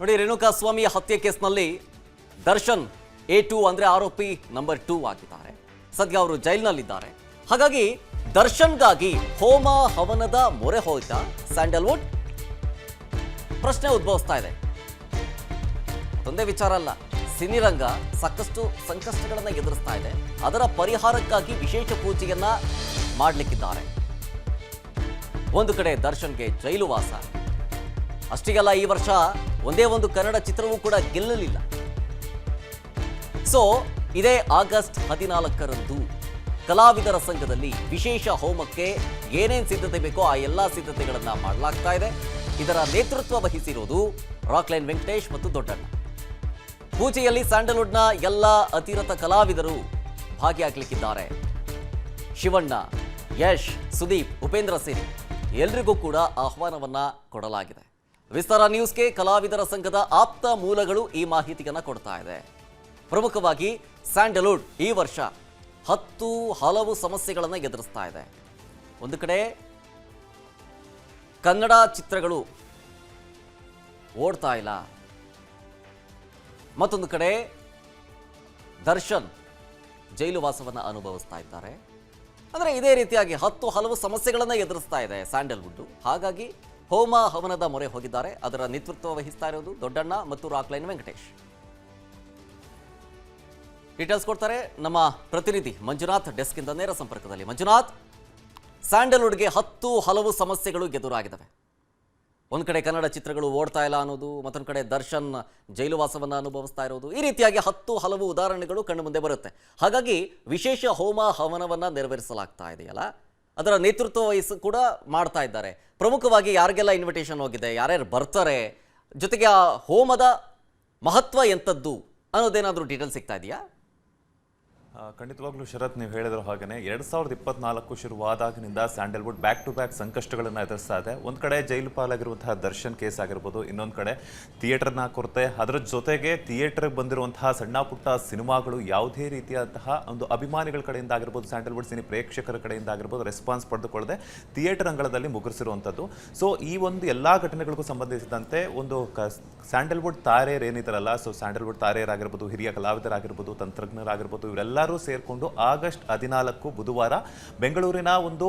ನೋಡಿ, ರೇಣುಕಾಸ್ವಾಮಿ ಹತ್ಯೆ ಕೇಸ್ನಲ್ಲಿ ದರ್ಶನ್ A2 ಅಂದ್ರೆ ಆರೋಪಿ ನಂಬರ್ 2 ಆಗಿದ್ದಾರೆ. ಸದ್ಯ ಅವರು ಜೈಲಿನಲ್ಲಿದ್ದಾರೆ. ಹಾಗಾಗಿ ದರ್ಶನ್ಗಾಗಿ ಹೋಮ ಹವನದ ಮೊರೆ ಹೋಯ್ತಾ ಸ್ಯಾಂಡಲ್ವುಡ್ ಪ್ರಶ್ನೆ ಉದ್ಭವಿಸ್ತಾ ಇದೆ. ಒಂದೇ ವಿಚಾರ ಅಲ್ಲ, ಸಿನಿರಂಗ ಸಾಕಷ್ಟು ಸಂಕಷ್ಟಗಳನ್ನು ಎದುರಿಸ್ತಾ ಇದೆ. ಅದರ ಪರಿಹಾರಕ್ಕಾಗಿ ವಿಶೇಷ ಪೂಜೆಯನ್ನ ಮಾಡಲಿಕ್ಕಿದ್ದಾರೆ. ಒಂದು ಕಡೆ ದರ್ಶನ್ಗೆ ಜೈಲು ವಾಸ. ಅಷ್ಟಿಗೆಲ್ಲ ಈ ವರ್ಷ ಒಂದೇ ಒಂದು ಕನ್ನಡ ಚಿತ್ರವೂ ಕೂಡ ಗೆಲ್ಲಲಿಲ್ಲ. ಸೊ ಇದೇ ಆಗಸ್ಟ್ 14ರಂದು ಕಲಾವಿದರ ಸಂಘದಲ್ಲಿ ವಿಶೇಷ ಹೋಮಕ್ಕೆ ಏನೇನು ಸಿದ್ಧತೆ ಬೇಕೋ ಆ ಎಲ್ಲ ಸಿದ್ಧತೆಗಳನ್ನು ಮಾಡಲಾಗ್ತಾ ಇದೆ. ಇದರ ನೇತೃತ್ವ ವಹಿಸಿರುವುದು ರಾಕ್ಲೈನ್ ವೆಂಕಟೇಶ್ ಮತ್ತು ದೊಡ್ಡಣ್ಣ. ಪೂಜೆಯಲ್ಲಿ ಸ್ಯಾಂಡಲ್ವುಡ್ನ ಎಲ್ಲ ಅತಿರಥ ಕಲಾವಿದರು ಭಾಗಿಯಾಗಲಿಕ್ಕಿದ್ದಾರೆ. ಶಿವಣ್ಣ, ಯಶ್, ಸುದೀಪ್, ಉಪೇಂದ್ರ ಸೇರಿ ಎಲ್ರಿಗೂ ಕೂಡ ಆಹ್ವಾನವನ್ನ ಕೊಡಲಾಗಿದೆ. ವಿಸ್ತಾರ ನ್ಯೂಸ್ಗೆ ಕಲಾವಿದರ ಸಂಘದ ಆಪ್ತ ಮೂಲಗಳು ಈ ಮಾಹಿತಿಯನ್ನು ಕೊಡ್ತಾ ಇದೆ. ಪ್ರಮುಖವಾಗಿ ಸ್ಯಾಂಡಲ್ವುಡ್ ಈ ವರ್ಷ 10 ಹಲವು ಸಮಸ್ಯೆಗಳನ್ನು ಎದುರಿಸ್ತಾ ಇದೆ. ಒಂದು ಕಡೆ ಕನ್ನಡ ಚಿತ್ರಗಳು ಓಡ್ತಾ ಇಲ್ಲ, ಮತ್ತೊಂದು ಕಡೆ ದರ್ಶನ್ ಜೈಲು ವಾಸವನ್ನು ಅನುಭವಿಸ್ತಾ ಇದ್ದಾರೆ. ಅಂದರೆ ಇದೇ ರೀತಿಯಾಗಿ 10 ಹಲವು ಸಮಸ್ಯೆಗಳನ್ನು ಎದುರಿಸ್ತಾ ಇದೆ ಸ್ಯಾಂಡಲ್ವುಡ್. ಹಾಗಾಗಿ ಹೋಮ ಹವನದ ಮೊರೆ ಹೋಗಿದ್ದಾರೆ. ಅದರ ನೇತೃತ್ವ ವಹಿಸ್ತಾ ಇರೋದು ದೊಡ್ಡಣ್ಣ ಮತ್ತು ರಾಕ್ಲೈನ್ ವೆಂಕಟೇಶ್. ಡೀಟೇಲ್ಸ್ ಕೊಡ್ತಾರೆ ನಮ್ಮ ಪ್ರತಿನಿಧಿ ಮಂಜುನಾಥ್, ಡೆಸ್ಕ್ ಇಂದ ನೇರ ಸಂಪರ್ಕದಲ್ಲಿ. ಮಂಜುನಾಥ್, ಸ್ಯಾಂಡಲ್ವುಡ್ಗೆ 10 ಹಲವು ಸಮಸ್ಯೆಗಳು ಎದುರಾಗಿದ್ದಾವೆ. ಒಂದು ಕಡೆ ಕನ್ನಡ ಚಿತ್ರಗಳು ಓಡ್ತಾ ಇಲ್ಲ ಅನ್ನೋದು, ಮತ್ತೊಂದು ಕಡೆ ದರ್ಶನ್ ಜೈಲು ವಾಸವನ್ನು ಅನುಭವಿಸ್ತಾ ಇರೋದು, ಈ ರೀತಿಯಾಗಿ 10 ಹಲವು ಉದಾಹರಣೆಗಳು ಕಣ್ಣು ಮುಂದೆ ಬರುತ್ತೆ. ಹಾಗಾಗಿ ವಿಶೇಷ ಹೋಮ ಹವನವನ್ನು ನೆರವೇರಿಸಲಾಗ್ತಾ ಇದೆಯಲ್ಲ, ಅದರ ನೇತೃತ್ವ ವಹಿಸಿ ಕೂಡ ಮಾಡ್ತಾ ಇದ್ದಾರೆ. ಪ್ರಮುಖವಾಗಿ ಯಾರಿಗೆಲ್ಲ ಇನ್ವಿಟೇಷನ್ ಹೋಗಿದೆ, ಯಾರ್ಯಾರು ಬರ್ತಾರೆ, ಜೊತೆಗೆ ಆ ಹೋಮದ ಮಹತ್ವ ಎಂಥದ್ದು ಅನ್ನೋದೇನಾದರೂ ಡೀಟೇಲ್ಸ್ ಸಿಗ್ತಾ ಇದೆಯಾ? ಖಂಡಿತವಾಗ್ಲೂ ಶರತ್, ನೀವು ಹೇಳಿದ್ರು ಹಾಗೆಯೇ 2024 ಶುರುವಾದಾಗಿನಿಂದ ಸ್ಯಾಂಡಲ್ವುಡ್ ಬ್ಯಾಕ್ ಟು ಬ್ಯಾಕ್ ಸಂಕಷ್ಟಗಳನ್ನು ಎದುರಿಸ್ತಾ ಇದೆ. ಒಂದು ಕಡೆ ಜೈಲು ಪಾಲಾಗಿರುವಂತಹ ದರ್ಶನ್ ಕೇಸ್ ಆಗಿರ್ಬೋದು, ಇನ್ನೊಂದು ಕಡೆ ಥಿಯೇಟರ್ನ ಕೊರತೆ, ಅದರ ಜೊತೆಗೆ ಥಿಯೇಟರ್ಗೆ ಬಂದಿರುವಂತಹ ಸಣ್ಣ ಪುಟ್ಟ ಸಿನಿಮಾಗಳು ಯಾವುದೇ ರೀತಿಯಾದಂತಹ ಒಂದು ಅಭಿಮಾನಿಗಳ ಕಡೆಯಿಂದ ಆಗಿರ್ಬೋದು, ಸ್ಯಾಂಡಲ್ವುಡ್ ಸಿನಿ ಪ್ರೇಕ್ಷಕರ ಕಡೆಯಿಂದ ಆಗಿರ್ಬೋದು ರೆಸ್ಪಾನ್ಸ್ ಪಡೆದುಕೊಳ್ಳದೆ ಥಿಯೇಟರ್ ಅಂಗಳದಲ್ಲಿ ಮುಗಿಸಿರುವಂಥದ್ದು. ಸೊ ಈ ಒಂದು ಎಲ್ಲ ಘಟನೆಗಳಿಗೂ ಸಂಬಂಧಿಸಿದಂತೆ ಒಂದು ಸ್ಯಾಂಡಲ್ವುಡ್ ತಾರೆಯರೇನಿದ್ದಾರಲ್ಲ, ಸೊ ಸ್ಯಾಂಡಲ್ವುಡ್ ತಾರೆಯರಾಗಿರ್ಬೋದು, ಹಿರಿಯ ಕಲಾವಿದರಾಗಿರ್ಬೋದು, ತಂತ್ರಜ್ಞರಾಗಿರ್ಬೋದು, ಇವರೆಲ್ಲ ಸೇರ್ಕೊಂಡು ಆಗಸ್ಟ್ 14 ಬುಧವಾರ ಬೆಂಗಳೂರಿನ ಒಂದು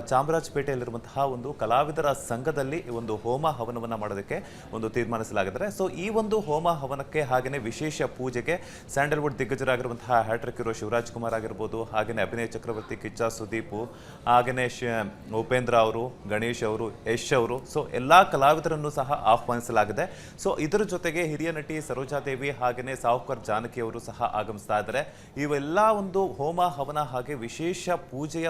ಚಾಮರಾಜಪೇಟೆಯಲ್ಲಿರುವಂತಹ ಒಂದು ಕಲಾವಿದರ ಸಂಘದಲ್ಲಿ ಒಂದು ಹೋಮ ಹವನವನ್ನು ಮಾಡೋದಕ್ಕೆ ಒಂದು ತೀರ್ಮಾನಿಸಲಾಗಿದೆ. ಸೊ ಈ ಒಂದು ಹೋಮ ಹವನಕ್ಕೆ ಹಾಗೆಯೇ ವಿಶೇಷ ಪೂಜೆಗೆ ಸ್ಯಾಂಡಲ್ವುಡ್ ದಿಗ್ಗಜರಾಗಿರುವಂತಹ ಹ್ಯಾಟ್ರಿಕ್ ಹೀರೋ ಶಿವರಾಜ್ ಕುಮಾರ್ ಆಗಿರ್ಬೋದು, ಹಾಗೆಯೇ ಅಭಿನಯ ಚಕ್ರವರ್ತಿ ಕಿಚ್ಚ ಸುದೀಪ್, ಹಾಗೆಯೇ ಉಪೇಂದ್ರ ಅವರು, ಗಣೇಶ್ ಅವರು, ಯಶ್ ಅವರು, ಸೊ ಎಲ್ಲಾ ಕಲಾವಿದರನ್ನು ಸಹ ಆಹ್ವಾನಿಸಲಾಗಿದೆ. ಸೊ ಇದರ ಜೊತೆಗೆ ಹಿರಿಯ ನಟಿ ಸರೋಜಾದೇವಿ ಹಾಗೆಯೇ ಸಾಹುಕಾರ್ ಜಾನಕಿ ಅವರು ಸಹ ಆಗಮಿಸ್ತಾ ಇದ್ದಾರೆ. ಇವೆಲ್ಲ ಒಂದು ಹೋಮ ಹವನ ಹಾಗೆ ವಿಶೇಷ ಪೂಜೆಯ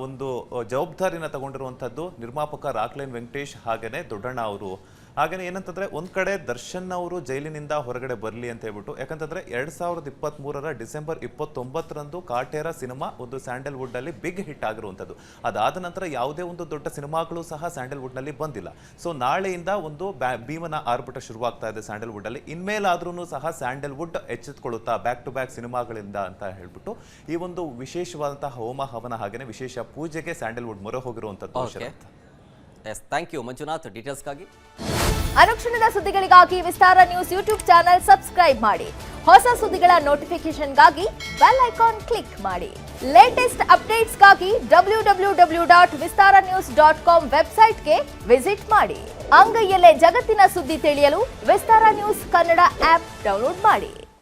ಒಂದು ಜವಾಬ್ದಾರಿನ ತಗೊಂಡಿರುವಂಥದ್ದು ನಿರ್ಮಾಪಕ ರಾಕ್ಲೈನ್ ವೆಂಕಟೇಶ್ ಹಾಗೆಯೇ ದೊಡ್ಡಣ್ಣ ಅವರು. ಹಾಗೆಯೇ ಏನಂತಂದ್ರೆ ಒಂದ್ ಕಡೆ ದರ್ಶನ್ ಅವರು ಜೈಲಿನಿಂದ ಹೊರಗಡೆ ಬರಲಿ ಅಂತ ಹೇಳ್ಬಿಟ್ಟು, ಯಾಕಂತಂದ್ರೆ 2023 ಡಿಸೆಂಬರ್ 29ರಂದು ಕಾಟೇರ ಸಿನಿಮಾ ಒಂದು ಸ್ಯಾಂಡಲ್ವುಡ್ ನಲ್ಲಿ ಬಿಗ್ ಹಿಟ್ ಆಗಿರುವಂಥದ್ದು. ಅದಾದ ನಂತರ ಯಾವುದೇ ಒಂದು ದೊಡ್ಡ ಸಿನಿಮಾಗಳು ಸಹ ಸ್ಯಾಂಡಲ್ವುಡ್ ನಲ್ಲಿ ಬಂದಿಲ್ಲ. ಸೊ ನಾಳೆಯಿಂದ ಒಂದು ಭೀಮನ ಆರ್ಭಟ ಶುರುವಾಗ್ತಾ ಇದೆ ಸ್ಯಾಂಡಲ್ವುಡ್ ಅಲ್ಲಿ. ಇನ್ಮೇಲಾದ್ರೂ ಸಹ ಸ್ಯಾಂಡಲ್ವುಡ್ ಎಚ್ಚೆತ್ತುಕೊಳ್ಳುತ್ತಾ ಬ್ಯಾಕ್ ಟು ಬ್ಯಾಕ್ ಸಿನಿಮಾಗಳಿಂದ ಅಂತ ಹೇಳ್ಬಿಟ್ಟು ಈ ಒಂದು ವಿಶೇಷವಾದಂತಹ ಹೋಮ ಹವನ ಹಾಗೆಯೇ ವಿಶೇಷ ಪೂಜೆಗೆ ಸ್ಯಾಂಡಲ್ವುಡ್ ಮೊರೆ ಹೋಗಿರುವಂಥದ್ದು. ಥ್ಯಾಂಕ್ ಯು ಮಂಜುನಾಥ್, ಡೀಟೇಲ್ಸ್ಗಾಗಿ. ಅನುಕ್ಷಣದ ಸುದ್ದಿಗಳಿಗಾಗಿ Vistara news YouTube channel subscribe ಮಾಡಿ. ಹೊಸ ಸುದ್ದಿಗಳ ನೋಟಿಫಿಕೇಶನ್ಗಾಗಿ ಬೆಲ್ ಐಕಾನ್ ಕ್ಲಿಕ್ ಮಾಡಿ. ಲೇಟೆಸ್ಟ್ ಅಪ್ಡೇಟ್ಸ್ಗಾಗಿ www.vistaranews.com ವೆಬ್ಸೈಟ್ಗೆ ವಿಸಿಟ್ ಮಾಡಿ. ಅಂಗೈಯಲ್ಲೇ ಜಗತ್ತಿನ ಸುದ್ದಿ ತಿಳಿಯಲು Vistara news Kannada app download ಮಾಡಿ.